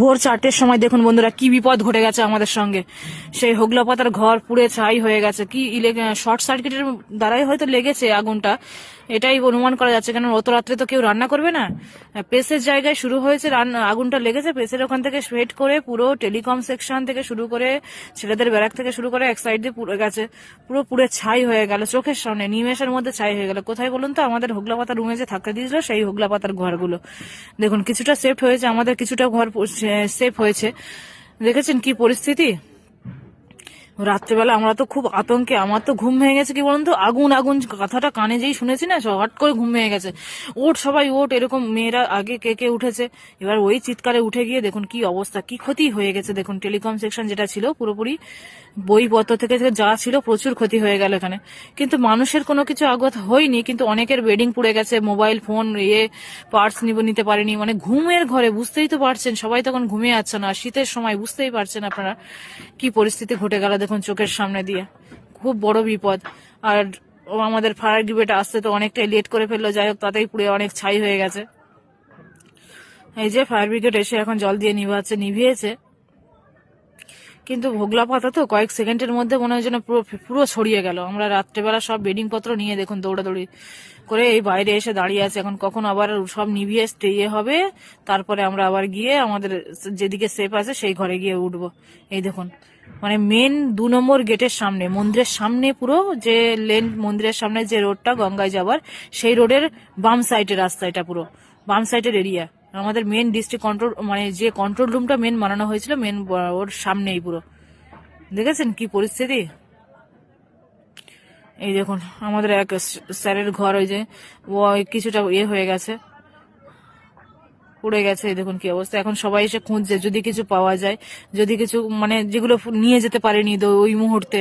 ভোর 4টের সময় দেখুন বন্ধুরা কি বিপদ ঘটে গেছে আমাদের সঙ্গে। সেই হোগলা পাতার ঘর পুড়ে ছাই হয়ে গেছে। কি শর্ট সার্কিটের দ্বারাই হয়তো লেগেছে আগুনটা, এটাই অনুমান করা যাচ্ছে। কেন অত রাত্রে তো কেউ রান্না করবে না। প্রেসের জায়গায় শুরু হয়েছে আগুনটা লেগেছে, প্রেসের ওখান থেকে স্প্রেড করে পুরো টেলিকম সেকশন থেকে শুরু করে ছেলেদের ব্যারাক থেকে শুরু করে এক সাইড দিয়ে পুড়ে গেছে। পুরো পুড়ে ছাই হয়ে গেল চোখের সামনে, নিমেষের মধ্যে ছাই হয়ে গেল। কোথায় বলুন তো? আমাদের হোগলা পাতার রুমে যে থাকতে দিয়েছিল সেই হোগলা পাতার ঘরগুলো। দেখুন কিছুটা সেফ হয়েছে, আমাদের কিছুটা ঘর সেফ হয়েছে। দেখেছেন কি পরিস্থিতি। রাত্রেবেলা আমরা তো খুব আতঙ্কে, আমার তো ঘুম ভেঙে গেছে। কি বলুন তো, আগুন আগুন কথাটা কানে যেই শুনেছি না, হট করে ঘুম ভেঙে গেছে। ওঠ সবাই ওঠ, এরকম মেয়েরা আগে কে কে উঠেছে। এবার ওই চিৎকারে উঠে গিয়ে দেখুন কি অবস্থা, কি ক্ষতি হয়ে গেছে। দেখুন টেলিকম সেকশন যেটা ছিল পুরোপুরি বইপত্র থেকে যা ছিল প্রচুর ক্ষতি হয়ে গেল এখানে। কিন্তু মানুষের কোনো কিছু আঘাত হয়নি, কিন্তু অনেকের বেডিং পুড়ে গেছে, মোবাইল ফোন পার্টস নিতে পারেনি। মানে ঘুমের ঘরে, বুঝতেই তো পারছেন সবাই তখন ঘুমিয়ে যাচ্ছে না, শীতের সময়, বুঝতেই পারছেন আপনারা কি পরিস্থিতি ঘটে গেল দেখুন চোখের সামনে দিয়ে। খুব বড় বিপদ। আর আমাদের ফায়ার ব্রিগেড আসতে তো অনেকটাই লেট করে ফেললো, যাই হোক তাতেই পুড়ে অনেক ছাই হয়ে গেছে। এই যে ফায়ার ব্রিগেড এসে এখন জল দিয়ে নিভিয়েছে। কিন্তু ভোগলা পাতা তো কয়েক সেকেন্ডের মধ্যে মনে হয় যেন পুরো পুরো ছড়িয়ে গেল। আমরা রাত্রেবেলা সব বেডিং পত্র নিয়ে দেখুন দৌড়াদৌড়ি করে এই বাইরে এসে দাঁড়িয়ে আছে। এখন কখন আবার সব নিভিয়ে স্টে হবে, তারপরে আমরা আবার গিয়ে আমাদের যেদিকে সেফ আছে সেই ঘরে গিয়ে উঠবো। এই দেখুন মানে মেন 2 নম্বর গেটের সামনে, মন্দিরের সামনে, পুরো যে লেন, মন্দিরের সামনে যে রোডটা গঙ্গায় যাবার, সেই রোডের বাম সাইডের রাস্তা, এটা পুরো বাম সাইডের এরিয়া। আমাদের মেন ডিস্ট্রিক্ট কন্ট্রোল, মানে যে কন্ট্রোল রুমটা মেন বানানো হয়েছিল, মেন ওর সামনেই পুরো। দেখেছেন কি পরিস্থিতি। এই দেখুন আমাদের এক স্যারের ঘর, ওই যে ও কিছুটা হয়ে গেছে, পুড়ে গেছে। এই দেখুন কি অবস্থা। এখন সবাই এসে খুঁজছে যদি কিছু পাওয়া যায়, যদি কিছু মানে যেগুলো নিয়ে যেতে পারেনি তো ওই মুহূর্তে,